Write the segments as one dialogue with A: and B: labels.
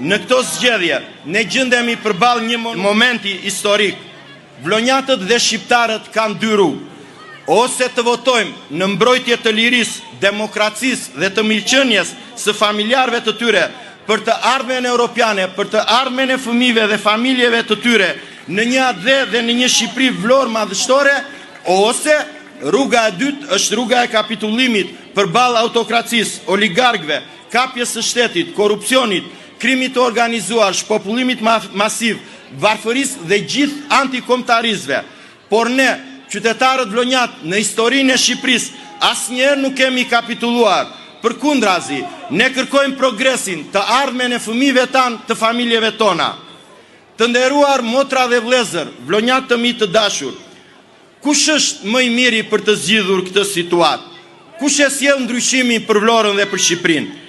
A: Në këto zgjedhje, ne gjendemi përballë një momenti historik. Vlonjatët dhe shqiptarët kanë dy rrugë. Ose të votojmë në mbrojtje të lirisë, demokracisë dhe të mirëqenies së familjarëve të tyre për të ardhmen europiane, për të ardhmen e fëmijëve dhe familjeve të tyre në një AD dhe në një Shqipëri vlorë madhështore, ose rruga e dytë është rruga e kapitullimit përballë autokracisë, oligarkëve, kapjes së shtetit, korrupsionit, krimit të organizuar, shpopullimit masiv, varfërisë dhe gjithë antikombëtarizmëve. Por ne, qytetarët vlonjat në historinë e Shqipërisë, asnjëherë nuk kemi kapituluar. Përkundrazi, ne kërkojmë progresin të ardhmen e fëmijëve tanë, të familjeve tona. Të nderuar motra dhe vëllezër, vlonjat të mi të dashur, kush është më i miri për të zgjidhur këtë situatë? Kush e sjell ndryshimin për Vlorën dhe për Shqipërinë?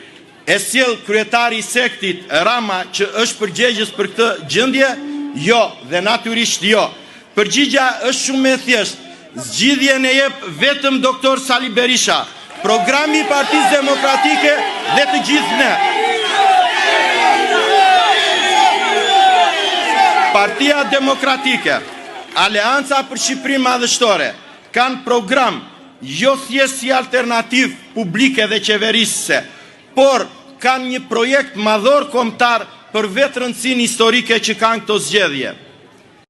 A: E sjell kryetari i sektit Rama që është përgjegjës për këtë gjendje? Jo, dhe natyrisht jo. Përgjigja është shumë e thjeshtë. Zgjidhjen e jep vetëm doktor Sali Berisha, programi i Partisë Demokratike dhe të gjithë ne. Partia Demokratike, Aleanca për Shqipërinë Madhështore, kanë program jo thjesht si alternativë publike dhe qeverisëse, por kanë një projekt madhor kombëtar për vetë rëndësinë historike që kanë këto zgjedhje.